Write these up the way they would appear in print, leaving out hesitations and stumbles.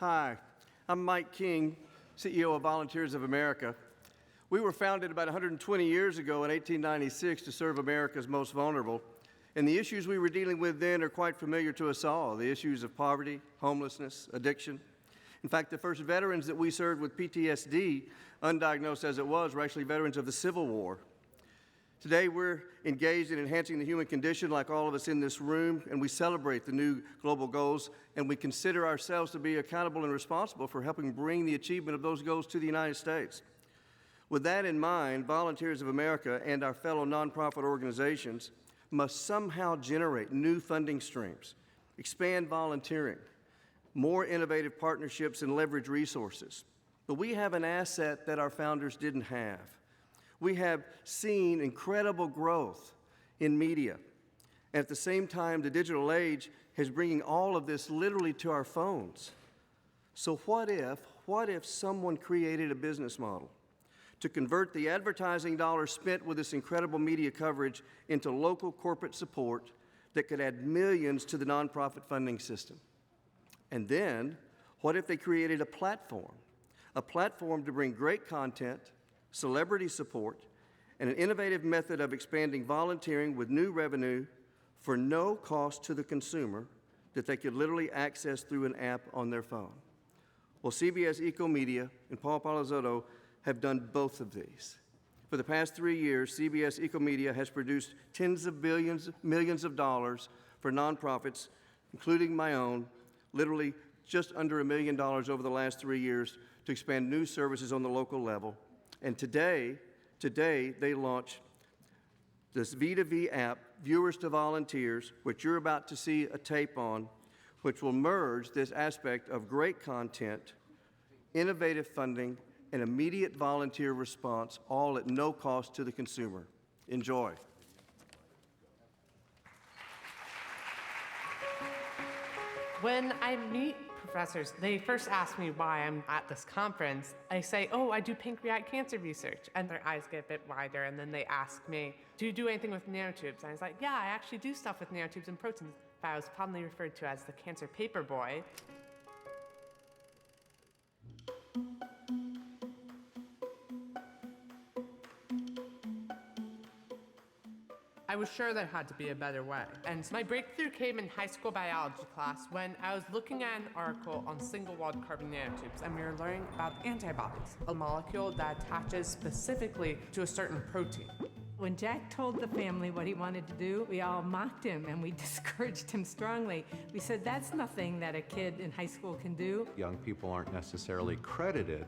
Hi, I'm Mike King, CEO of Volunteers of America. We were founded about 120 years ago in 1896 to serve America's most vulnerable, and the issues we were dealing with then are quite familiar to us all, the issues of poverty, homelessness, addiction. In fact, the first veterans that we served with PTSD, undiagnosed as it was, were actually veterans of the Civil War. Today, we're engaged in enhancing the human condition like all of us in this room, and we celebrate the new global goals, and we consider ourselves to be accountable and responsible for helping bring the achievement of those goals to the United States. With that in mind, Volunteers of America and our fellow nonprofit organizations must somehow generate new funding streams, expand volunteering, more innovative partnerships, and leverage resources. But we have an asset that our founders didn't have. We have seen incredible growth in media. And at the same time, the digital age is bringing all of this literally to our phones. So what if someone created a business model to convert the advertising dollars spent with this incredible media coverage into local corporate support that could add millions to the nonprofit funding system? And then, what if they created a platform to bring great content, celebrity support, and an innovative method of expanding volunteering with new revenue for no cost to the consumer that they could literally access through an app on their phone? Well, CBS Ecomedia and Paul Polizzotto have done both of these. For the past 3 years, CBS Ecomedia has produced tens of millions of dollars for nonprofits, including my own, literally just under $1 million over the last 3 years to expand new services on the local level. And today they launch this V2V app, Viewers to Volunteers, which you're about to see a tape on, which will merge this aspect of great content, innovative funding, and immediate volunteer response, all at no cost to the consumer. Enjoy. When I meet professors, they first ask me why I'm at this conference. I say, oh, I do pancreatic cancer research. And their eyes get a bit wider, and then they ask me, do you do anything with nanotubes? And I was like, yeah, I actually do stuff with nanotubes and proteins. I was fondly referred to as the cancer paper boy. I was sure there had to be a better way. And my breakthrough came in high school biology class when I was looking at an article on single-walled carbon nanotubes, and we were learning about antibodies, a molecule that attaches specifically to a certain protein. When Jack told the family what he wanted to do, we all mocked him and we discouraged him strongly. We said, that's nothing that a kid in high school can do. Young people aren't necessarily credited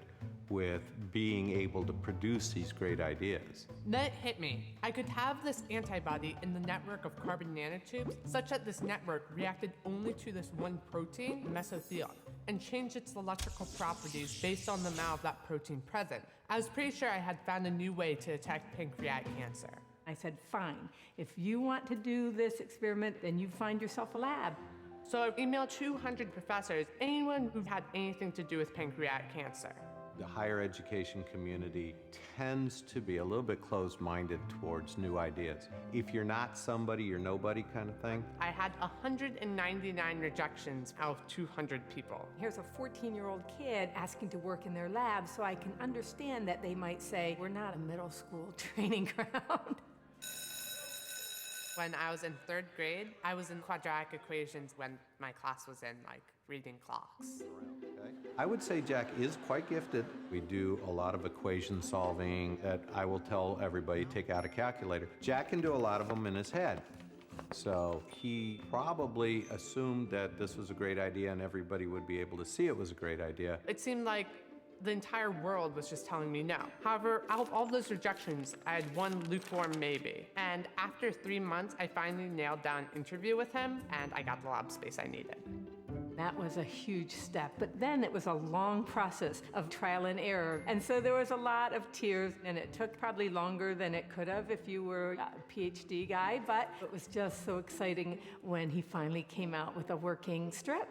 with being able to produce these great ideas. Then it hit me. I could have this antibody in the network of carbon nanotubes such that this network reacted only to this one protein, mesothelium, and changed its electrical properties based on the amount of that protein present. I was pretty sure I had found a new way to attack pancreatic cancer. I said, fine, if you want to do this experiment, then you find yourself a lab. So I emailed 200 professors, anyone who had anything to do with pancreatic cancer. The higher education community tends to be a little bit closed-minded towards new ideas. If you're not somebody, you're nobody kind of thing. I had 199 rejections out of 200 people. Here's a 14-year-old kid asking to work in their lab, so I can understand that they might say, we're not a middle school training ground. When I was in 3rd grade, I was in quadratic equations when my class was in, reading clocks. I would say Jack is quite gifted. We do a lot of equation solving that I will tell everybody, take out a calculator. Jack can do a lot of them in his head. So he probably assumed that this was a great idea and everybody would be able to see it was a great idea. It seemed like the entire world was just telling me no. However, out of all those rejections, I had one lukewarm maybe. And after 3 months, I finally nailed down an interview with him, and I got the lab space I needed. That was a huge step, but then it was a long process of trial and error. And so there was a lot of tears, and it took probably longer than it could have if you were a PhD guy, but it was just so exciting when he finally came out with a working strip.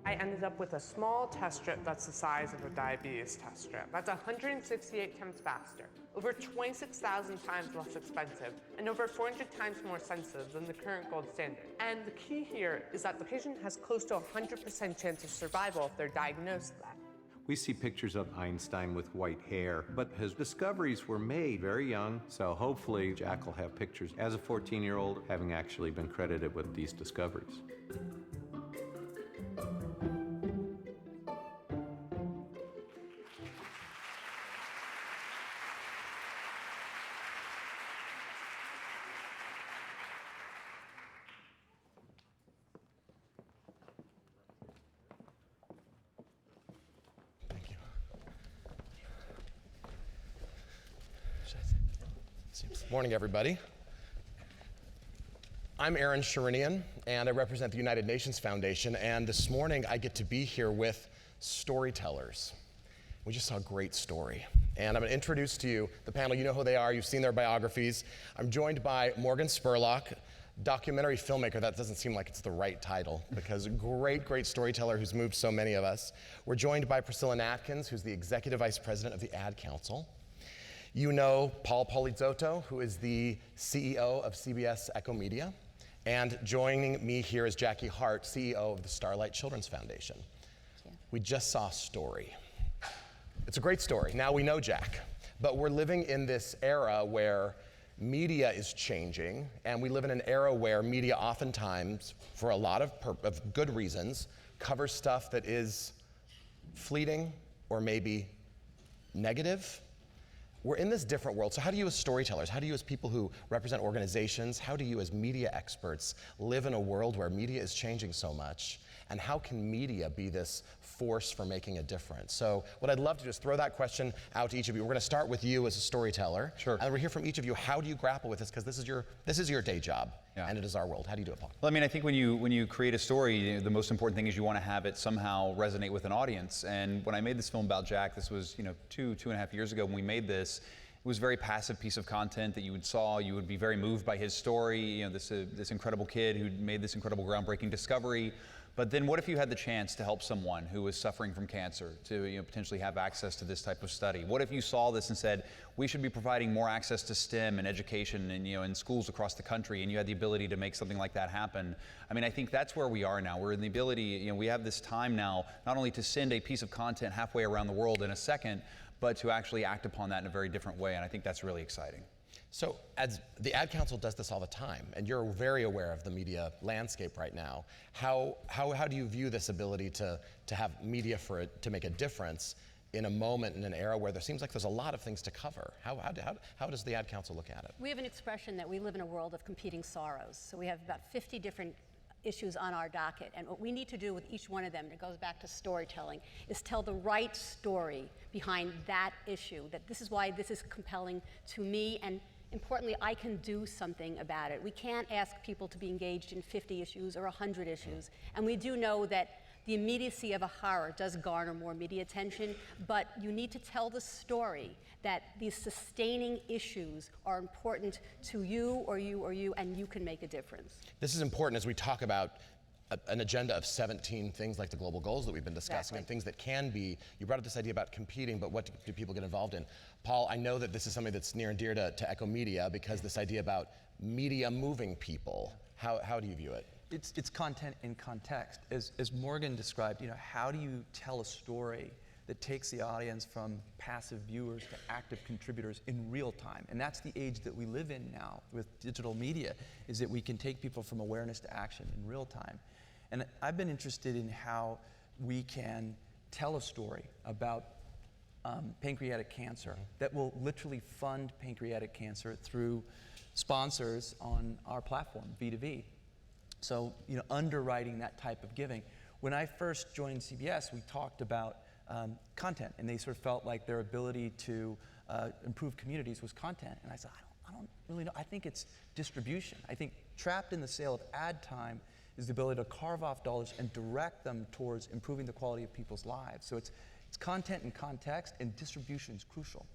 I ended up with a small test strip that's the size of a diabetes test strip. That's 168 times faster. over 26,000 times less expensive, and over 400 times more sensitive than the current gold standard. And the key here is that the patient has close to 100% chance of survival if they're diagnosed then. We see pictures of Einstein with white hair, but his discoveries were made very young, so hopefully Jack will have pictures as a 14-year-old having actually been credited with these discoveries. Morning, everybody. I'm Aaron Sherinian, and I represent the United Nations Foundation, and this morning I get to be here with storytellers. We just saw a great story, and I'm going to introduce to you the panel. You know who they are. You've seen their biographies. I'm joined by Morgan Spurlock, documentary filmmaker. That doesn't seem like it's the right title, because a great storyteller who's moved so many of us. We're joined by Priscilla Natkins, who's the Executive Vice President of the Ad Council. You know Paul Polizzotto, who is the CEO of CBS Ecomedia. And joining me here is Jacquie Hart, CEO of the Starlight Children's Foundation. We just saw a story. It's a great story. Now we know Jack, but we're living in this era where media is changing, and we live in an era where media oftentimes, for a lot of good reasons, covers stuff that is fleeting or maybe negative. We're in this different world, so how do you as storytellers, how do you as people who represent organizations, how do you as media experts live in a world where media is changing so much, and how can media be this force for making a difference? So what I'd love to do is throw that question out to each of you. We're gonna start with you as a storyteller. Sure. And we'll hear from each of you, how do you grapple with this? Because this is your day job, and it is our world. How do you do it, Paul? Well, I mean, I think when you create a story, the most important thing is you want to have it somehow resonate with an audience. And when I made this film about Jack, this was 2.5 years ago when we made this. It was a very passive piece of content that you would be very moved by his story. This incredible kid who made this incredible groundbreaking discovery. But then what if you had the chance to help someone who was suffering from cancer to potentially have access to this type of study? What if you saw this and said, we should be providing more access to STEM and education and in schools across the country, and you had the ability to make something like that happen? I mean, I think that's where we are now. We're in the ability, we have this time now, not only to send a piece of content halfway around the world in a second, but to actually act upon that in a very different way, and I think that's really exciting. So as the Ad Council does this all the time, and you're very aware of the media landscape right now, how do you view this ability to have media for it to make a difference in a moment, in an era where there seems like there's a lot of things to cover? How does the Ad Council look at it? We have an expression that we live in a world of competing sorrows. So we have about 50 different issues on our docket, and what we need to do with each one of them, and it goes back to storytelling, is tell the right story behind that issue, that this is why this is compelling to me, and importantly, I can do something about it. We can't ask people to be engaged in 50 issues or 100 issues, and we do know that the immediacy of a horror does garner more media attention, but you need to tell the story that these sustaining issues are important to you or you or you, and you can make a difference. This is important as we talk about an agenda of 17 things like the global goals that we've been discussing, and things that can be, you brought up this idea about competing, but what do people get involved in? Paul, I know that this is something that's near and dear to Ecomedia, because this idea about media moving people, how do you view it? It's content in context. As Morgan described, how do you tell a story that takes the audience from passive viewers to active contributors in real time? And that's the age that we live in now with digital media, is that we can take people from awareness to action in real time. And I've been interested in how we can tell a story about pancreatic cancer that will literally fund pancreatic cancer through sponsors on our platform, V2V. So, underwriting that type of giving. When I first joined CBS, we talked about content, and they sort of felt like their ability to improve communities was content. And I said, I don't really know. I think it's distribution. I think trapped in the sale of ad time is the ability to carve off dollars and direct them towards improving the quality of people's lives. So it's content and context, and distribution is crucial.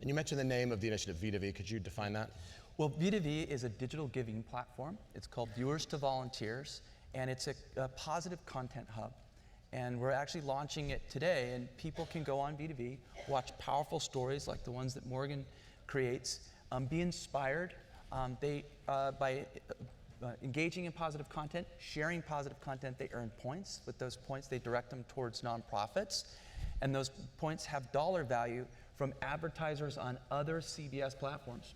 And you mentioned the name of the initiative, V2V. Could you define that? Well, V2V is a digital giving platform. It's called Viewers to Volunteers, and it's a positive content hub. And we're actually launching it today, and people can go on V2V, watch powerful stories like the ones that Morgan creates. Be inspired. By engaging in positive content, sharing positive content, they earn points. With those points, they direct them towards nonprofits. And those points have dollar value from advertisers on other CBS platforms.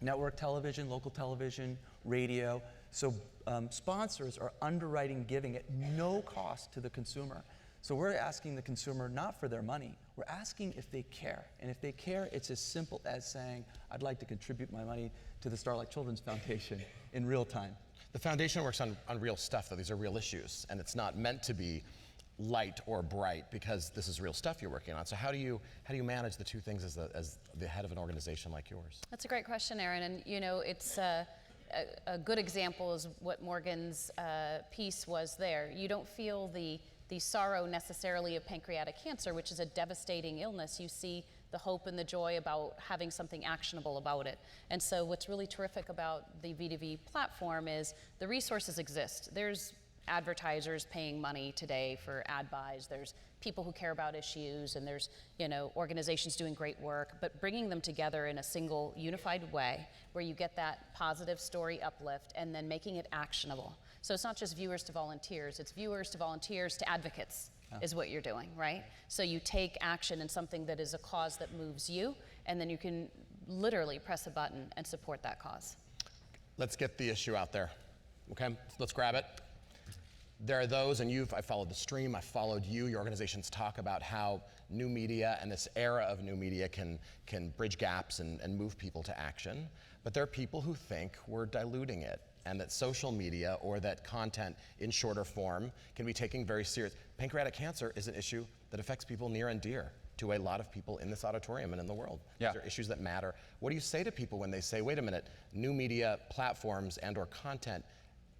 Network television, local television, radio. So sponsors are underwriting giving at no cost to the consumer. So we're asking the consumer not for their money, we're asking if they care. And if they care, it's as simple as saying, I'd like to contribute my money to the Starlight Children's Foundation in real time. The foundation works on real stuff, though. These are real issues, and it's not meant to be light or bright because this is real stuff you're working on. So how do you manage the two things as the head of an organization like yours? That's a great question, Aaron. And you know, it's a good example is what Morgan's piece was there. You don't feel the sorrow necessarily of pancreatic cancer, which is a devastating illness. You see the hope and the joy about having something actionable about it. And so what's really terrific about the V2V platform is the resources exist. There's advertisers paying money today for ad buys. There's people who care about issues, and there's, you know, organizations doing great work, but bringing them together in a single unified way where you get that positive story uplift and then making it actionable. So it's not just viewers to volunteers, it's viewers to volunteers to advocates is what you're doing, right? So you take action in something that is a cause that moves you, and then you can literally press a button and support that cause. Let's get the issue out there, okay? Let's grab it. There are those, and I followed the stream, I followed you, your organizations talk about how new media and this era of new media can bridge gaps and move people to action. But there are people who think we're diluting it, and that social media or that content in shorter form can be taken very serious. Pancreatic cancer is an issue that affects people near and dear to a lot of people in this auditorium and in the world. Yeah. These are issues that matter. What do you say to people when they say, wait a minute, new media platforms and or content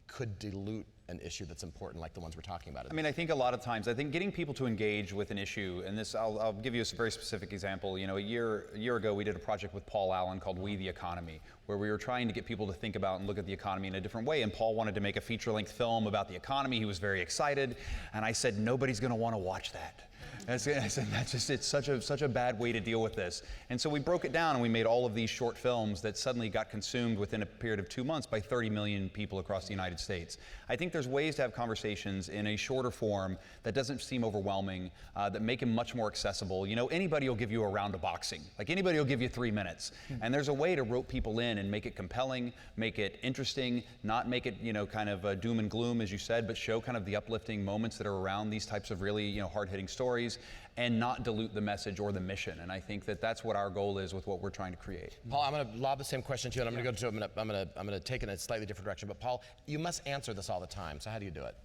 could dilute an issue that's important like the ones we're talking about? I mean, I think a lot of times, I think getting people to engage with an issue, and this, I'll give you a very specific example. You know, a year ago, we did a project with Paul Allen called We the Economy, where we were trying to get people to think about and look at the economy in a different way. And Paul wanted to make a feature-length film about the economy. He was very excited, and I said, nobody's going to want to watch that. And I said, it's such a bad way to deal with this. And so we broke it down, and we made all of these short films that suddenly got consumed within a period of 2 months by 30 million people across the United States. I think there's ways to have conversations in a shorter form that doesn't seem overwhelming, that make them much more accessible. You know, anybody will give you a round of boxing. Like, anybody will give you 3 minutes. And there's a way to rope people in and make it compelling, make it interesting, not make it, you know, kind of doom and gloom, as you said, but show kind of the uplifting moments that are around these types of really, you know, hard-hitting stories, and not dilute the message or the mission. And I think that that's what our goal is with what we're trying to create. Paul, I'm going to lob the same question to you, and I'm going to go to I'm going to take it in a slightly different direction. But Paul, you must answer this all the time. So how do you do it?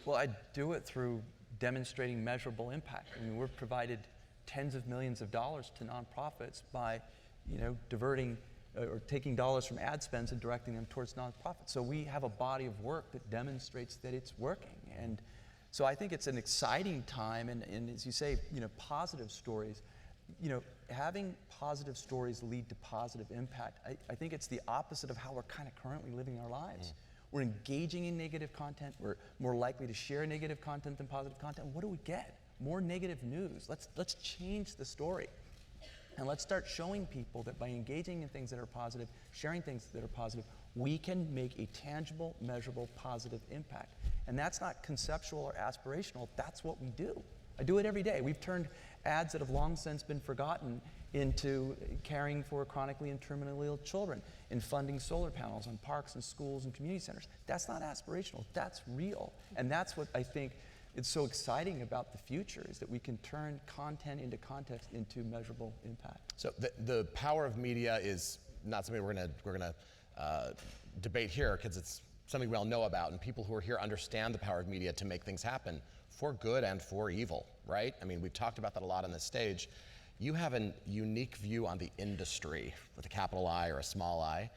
Well, I do it through demonstrating measurable impact. I mean, we've provided tens of millions of dollars to nonprofits by, you know, diverting or taking dollars from ad spends and directing them towards nonprofits. So we have a body of work that demonstrates that it's working. And so I think it's an exciting time, and as you say, you know, positive stories, you know, having positive stories lead to positive impact. I think it's the opposite of how we're kind of currently living our lives. We're engaging in negative content. We're more likely to share negative content than positive content. What do we get? More negative news. Let's change the story. And let's start showing people that by engaging in things that are positive, sharing things that are positive, we can make a tangible, measurable, positive impact. And that's not conceptual or aspirational, that's what we do. I do it every day. We've turned ads that have long since been forgotten into caring for chronically and terminally ill children, in funding solar panels on parks and schools and community centers. That's not aspirational, that's real. And that's what I think it's so exciting about the future, is that we can turn content into context into measurable impact. So the power of media is not something we're gonna debate here, because it's something we all know about, and people who are here understand the power of media to make things happen for good and for evil, right? I mean, we've talked about that a lot on this stage. You have a unique view on the industry with a capital I or a small I.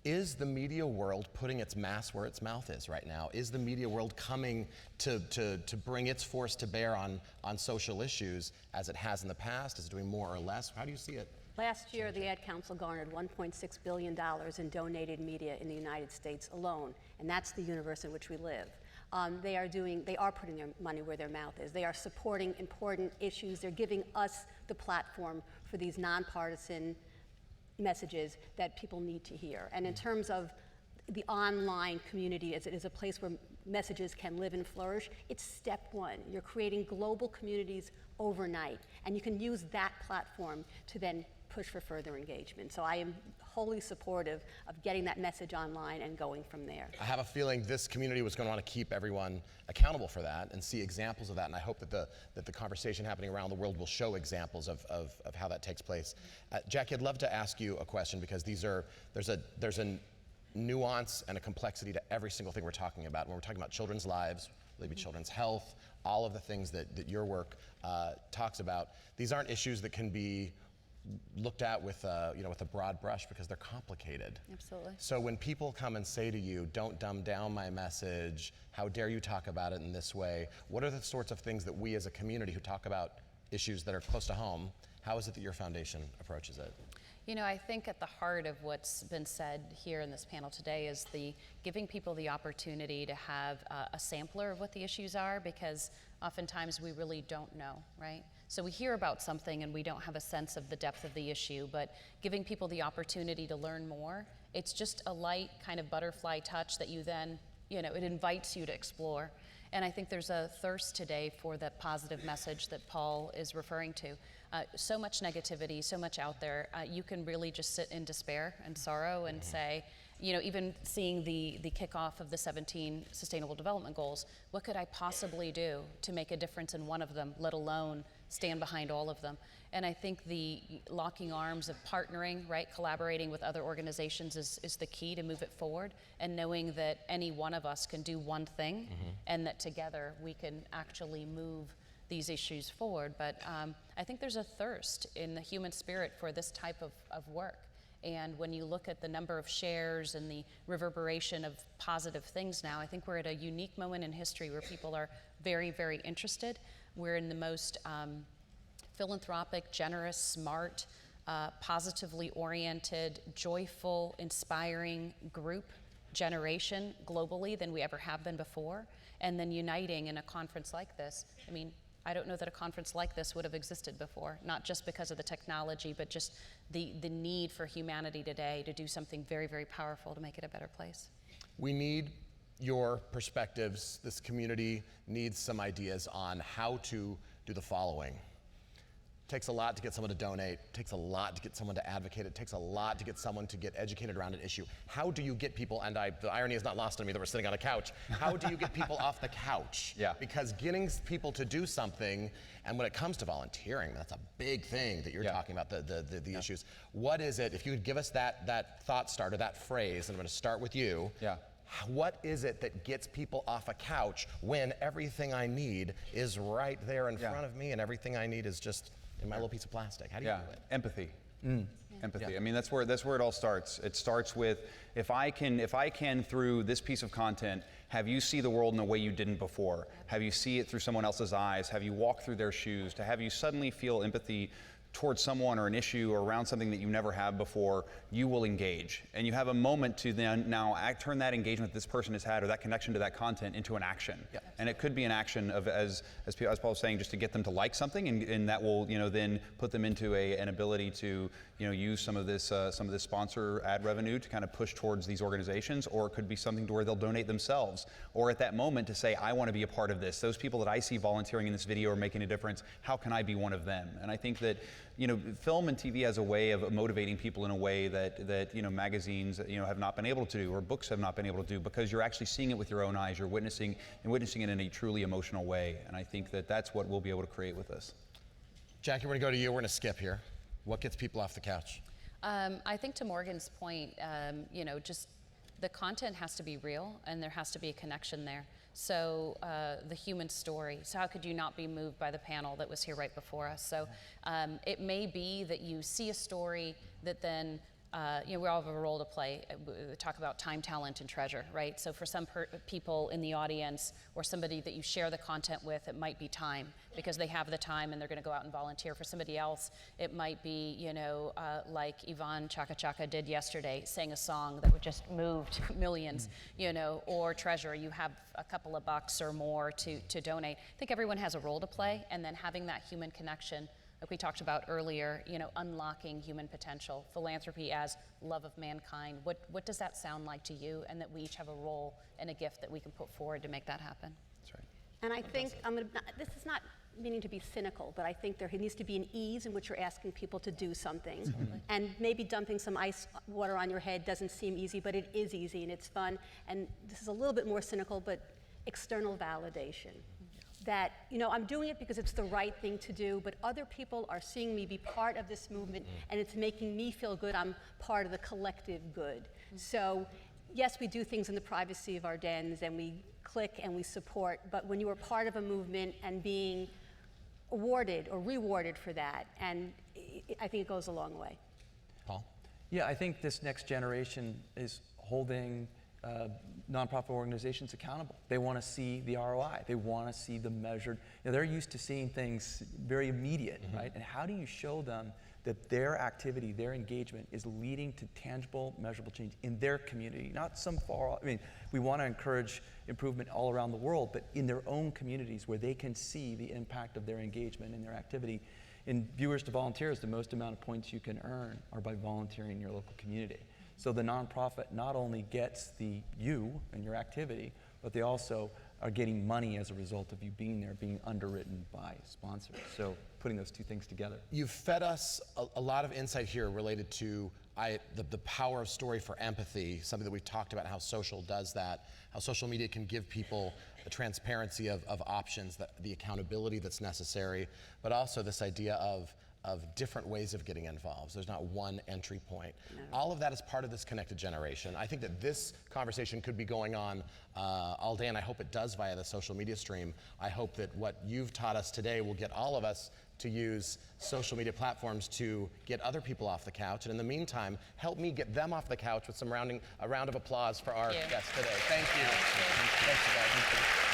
Is the media world putting its mass where its mouth is right now? Is the media world coming to bring its force to bear on social issues as it has in the past? Is it doing more or less? How do you see it? Last year, the Ad Council garnered $1.6 billion in donated media in the United States alone, and that's the universe in which we live. They are putting their money where their mouth is. They are supporting important issues. They're giving us the platform for these nonpartisan messages that people need to hear. And in terms of the online community as it is a place where messages can live and flourish, it's step one. You're creating global communities overnight, and you can use that platform to then push for further engagement. So I am wholly supportive of getting that message online and going from there. I have a feeling this community was going to want to keep everyone accountable for that and see examples of that, and I hope that the conversation happening around the world will show examples of how that takes place. Jackie, I'd love to ask you a question, because there's a nuance and a complexity to every single thing we're talking about. When we're talking about children's lives, maybe children's health, all of the things that your work talks about, these aren't issues that can be looked at with a broad brush, because they're complicated. Absolutely. So when people come and say to you, don't dumb down my message, how dare you talk about it in this way, what are the sorts of things that we as a community who talk about issues that are close to home, how is it that your foundation approaches it? You know, I think at the heart of what's been said here in this panel today is giving people the opportunity to have a sampler of what the issues are, because oftentimes we really don't know, right? So we hear about something and we don't have a sense of the depth of the issue, but giving people the opportunity to learn more, it's just a light kind of butterfly touch that you then, it invites you to explore. And I think there's a thirst today for that positive message that Paul is referring to. So much negativity, so much out there. You can really just sit in despair and sorrow and say, even seeing the kickoff of the 17 Sustainable Development Goals, what could I possibly do to make a difference in one of them, let alone stand behind all of them? And I think the locking arms of partnering, right, collaborating with other organizations is the key to move it forward, and knowing that any one of us can do one thing, and that together we can actually move these issues forward. But I think there's a thirst in the human spirit for this type of work. And when you look at the number of shares and the reverberation of positive things now, I think we're at a unique moment in history where people are very, very interested. We're in the most philanthropic, generous, smart, positively oriented, joyful, inspiring group generation globally than we ever have been before. And then uniting in a conference like this. I mean, I don't know that a conference like this would have existed before, not just because of the technology, but just the need for humanity today to do something very, very powerful to make it a better place. We need your perspectives. This community needs some ideas on how to do the following. It takes a lot to get someone to donate. It takes a lot to get someone to advocate. It takes a lot to get someone to get educated around an issue. How do you get people, and the irony is not lost on me that we're sitting on a couch, how do you get people off the couch? Yeah. Because getting people to do something, and when it comes to volunteering, that's a big thing that you're talking about, the issues. What is it, if you could give us that thought starter, that phrase, and I'm gonna start with you. Yeah. What is it that gets people off a couch when everything I need is right there in front of me, and everything I need is just in my little piece of plastic? How do you do it? Empathy. Empathy. I mean, that's where it all starts. It starts with, if I can through this piece of content have you see the world in a way you didn't before, have you see it through someone else's eyes, have you walk through their shoes, to have you suddenly feel empathy towards someone or an issue or around something that you never have before, you will engage. And you have a moment to then now turn that engagement this person has had, or that connection to that content, into an action. Yeah. And it could be an action of, as Paul was saying, just to get them to like something, and that will then put them into an ability to use some of this sponsor ad revenue to kind of push towards these organizations, or it could be something to where they'll donate themselves, or at that moment to say, I want to be a part of this. Those people that I see volunteering in this video are making a difference. How can I be one of them? And I think that film and TV has a way of motivating people in a way that magazines have not been able to do, or books have not been able to do, because you're actually seeing it with your own eyes. You're witnessing it in a truly emotional way. And I think that that's what we'll be able to create with this. Jackie, we're gonna go to you. We're gonna skip here. What gets people off the couch? I think to Morgan's point, just the content has to be real, and there has to be a connection there. So the human story. So how could you not be moved by the panel that was here right before us? So it may be that you see a story that then, we all have a role to play. We talk about time, talent, and treasure, right? So for some people in the audience, or somebody that you share the content with, it might be time, because they have the time and they're going to go out and volunteer. For somebody else, it might be, like Yvonne Chaka Chaka did yesterday, sang a song that would just moved millions, or treasure. You have a couple of bucks or more to donate. I think everyone has a role to play, and then having that human connection like we talked about earlier, you know, unlocking human potential, philanthropy as love of mankind. What does that sound like to you? And that we each have a role and a gift that we can put forward to make that happen. That's right. And I think, this is not meaning to be cynical, but I think there needs to be an ease in which you're asking people to do something. And maybe dumping some ice water on your head doesn't seem easy, but it is easy and it's fun. And this is a little bit more cynical, but external validation. That, you know, I'm doing it because it's the right thing to do, but other people are seeing me be part of this movement, and it's making me feel good. I'm part of the collective good. So, yes, we do things in the privacy of our dens, and we click and we support, but when you are part of a movement and being awarded or rewarded for that, and I think it goes a long way. Paul? Yeah, I think this next generation is holding nonprofit organizations accountable. They want to see the ROI. They want to see the measured. You know, they're used to seeing things very immediate, right? And how do you show them that their activity, their engagement is leading to tangible, measurable change in their community, not some far off. I mean, we want to encourage improvement all around the world, but in their own communities where they can see the impact of their engagement and their activity. In Viewers to Volunteers, the most amount of points you can earn are by volunteering in your local community. So the nonprofit not only gets you and your activity, but they also are getting money as a result of you being there, being underwritten by sponsors. So putting those two things together. You've fed us a lot of insight here related to the power of story for empathy, something that we've talked about, how social does that, how social media can give people the transparency of options, the accountability that's necessary, but also this idea of different ways of getting involved. There's not one entry point. No. All of that is part of this connected generation. I think that this conversation could be going on all day, and I hope it does via the social media stream. I hope that what you've taught us today will get all of us to use social media platforms to get other people off the couch, and in the meantime, help me get them off the couch with a round of applause for our guests today. Thank you. Thank you. Thanks, you guys.